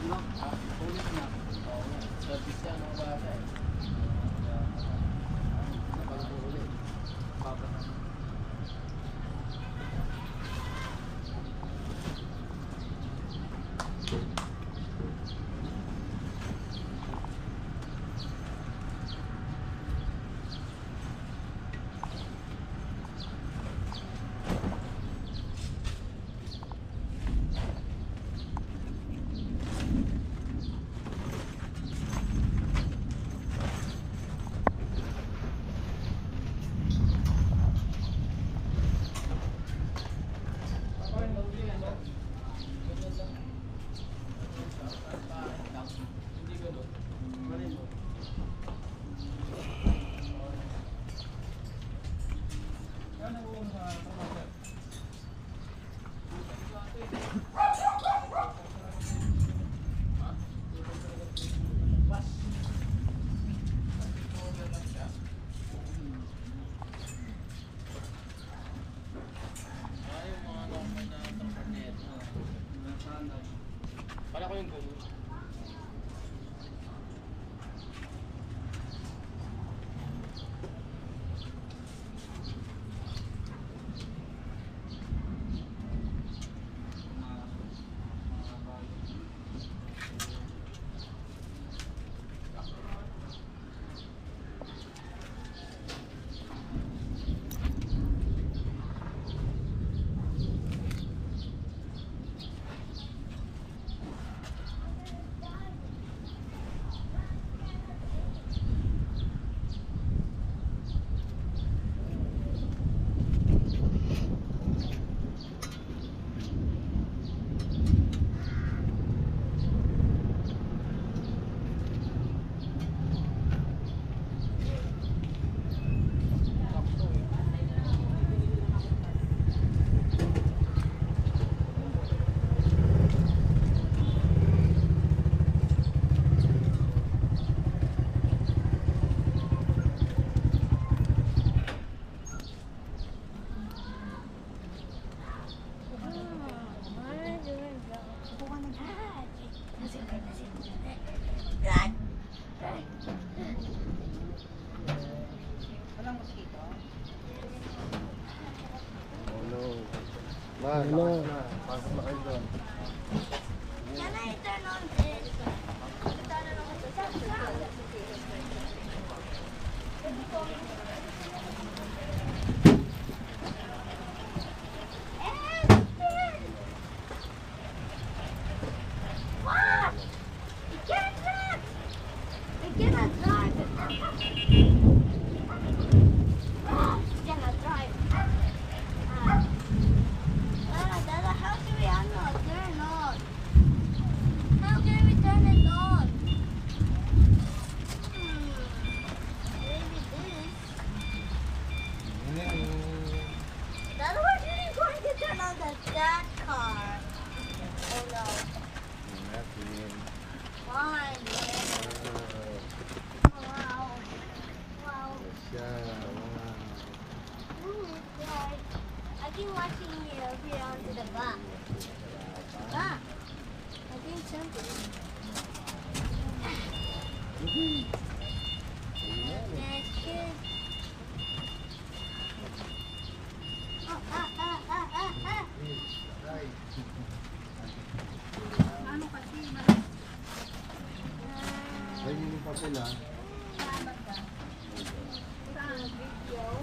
Hello. Pasok na kayo doon. Can I turn on this? What? You can't drive! You cannot drive! You cannot drive! Dada, how do we turn on? How can we turn it on? Maybe this. Dada, we're really going to turn on that car. Oh no. Fine. Wow. Wow. Right. I've been watching you over here onto the back. Back. I've been jumping. That's good. Ano kasi Ay, yung papel ha.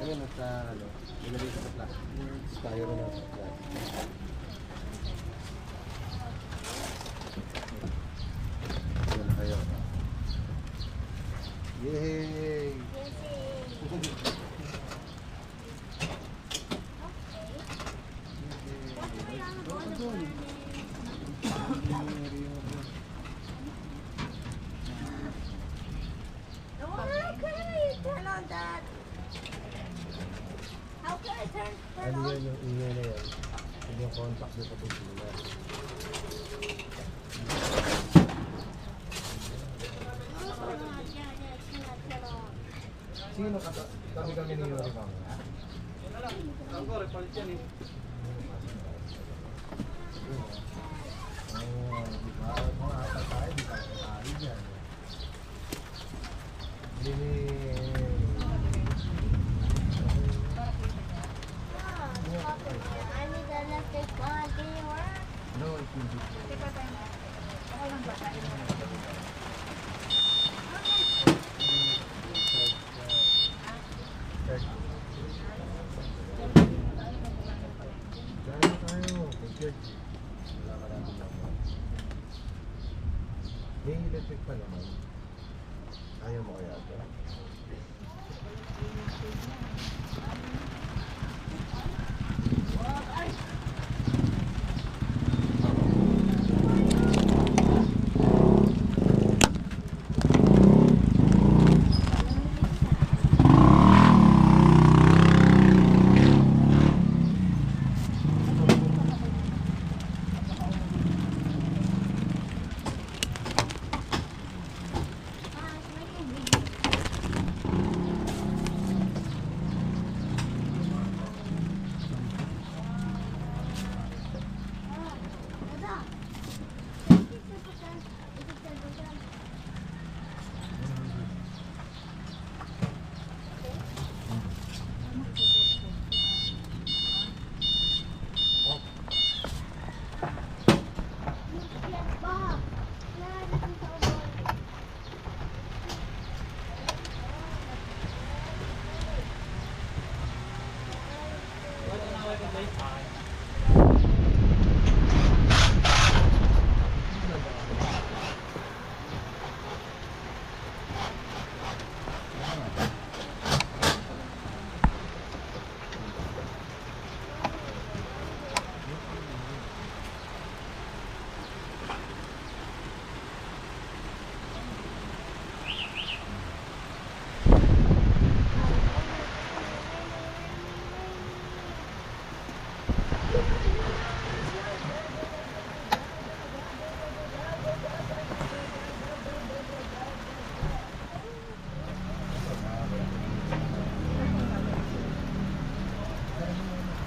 Ayun, at ano, nilagay sa plastic. Styro na sa plastic. Ayan na kayo. Yay! Ano yan yung ingay na yan? Yung yung contact dito po sila. Sino kami ni Yuri Mama? Ako, report yan eh. Oo, di ba? Mga ata tayo. May electric pa naman. Ayaw mo kaya ito?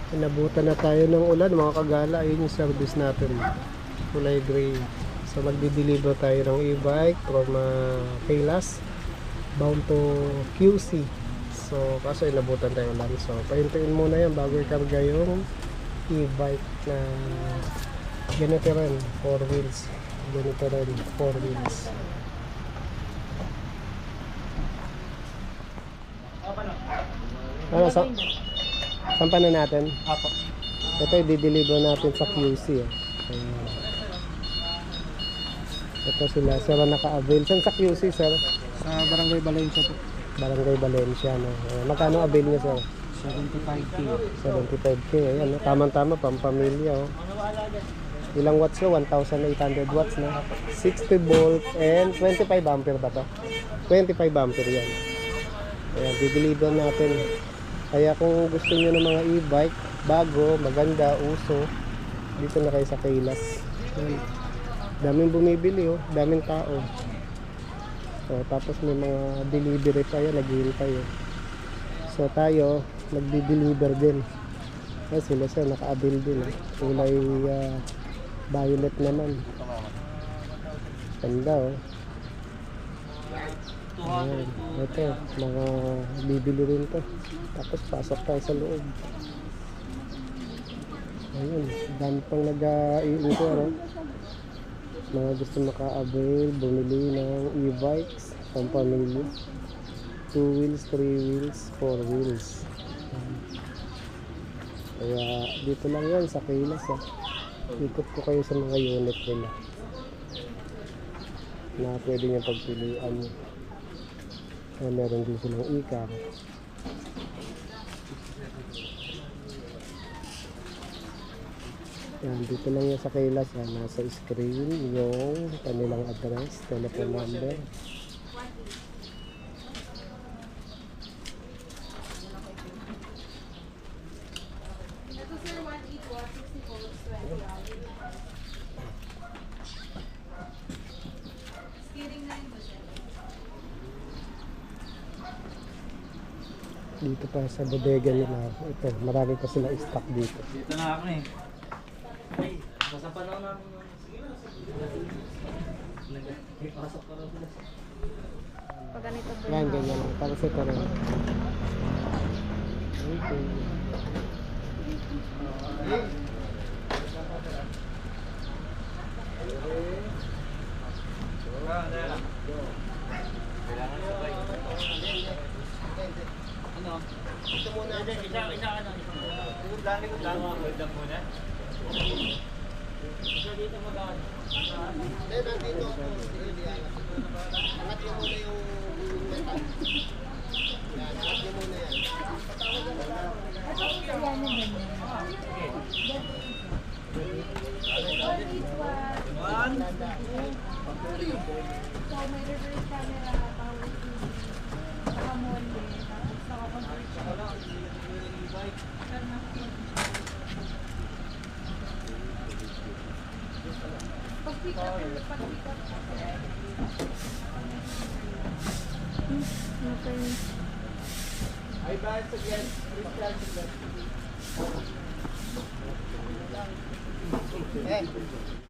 Inabutan na tayo ng ulan mga kagala. Ayun yung service natin, kulay gray. So magdi-deliver tayo ng e-bike from Kailas bound to QC. So kaso inabutan tayo ulan, so pahintayin muna yan bago ikarga yung e-bike na ganito rin, 4 wheels. Ganito rin, 4 wheels. Ano, saan pa na natin? Apo. Ito i-deliver natin sa QC. Ayan. Ito sila, sir, naka-avail. Saan sa QC, sir? Sa Barangay Valencia po. Barangay Valencia, no? Magkano avail niya, sir? 75K. 75K. Ayan, no? Tamang-tama, pampamilya, oh. Ilang watts no? 1,800 watts, no? 60 volts and 25 ampere ba to? 25 ampere yan. Ayan, di-deliver natin. Kaya kung gusto niyo ng mga e-bike, bago, maganda, uso, dito na kayo sa Kailas. Ayan. Daming bumibili, oh. Daming tao. So, tapos may mga delivery pa yan, naghihintay, oh. So, tayo, nagdi-deliver din. Ayan, sila sir, naka-avail din, oh. Kulay violet naman. Ganda, oh. Ayan, ito, mga bibili rin to. Tapos pasok tayo sa loob. Ayun, dami pang nag-i-inquire, mga gusto maka-avail, bumili ng e-bikes, pampamilya. 2 wheels, 3 wheels, 4 wheels. Kaya dito lang yan sa Kailas, ah. Ikot ko kayo sa mga unit nila na pwede nyo pagpilian. Meron din silang e-car. Yan, dito lang yan sa Kailas, ha. Nasa screen yung kanilang address, telephone number. Ito sir, 180 watts, 60 volts, 20 hours. Steering na rin ba siya? Dito pa sa bodega nila. Ito, marami pa sila stock dito. Dito na ako eh. Ay, basta pa naman namin yung... Nagpasok pa rin sila. Pag ganito po Yan, ganyan. Para sa ito rin. Okay. Kailangan sabay. Ano? Ito muna. Isa ano? Yung dami ko lang. Hold up muna. Isa dito magkano? Then, nandito ako. Angat nyo muna yung metal. Yan, angat nyo muna yan. One. So, may reverse camera, power TV, saka molde, tapos nakakonvert siya. Pero pag-pick up Okay. Ay, bakit sagyan? Please lang sagyan. Eh,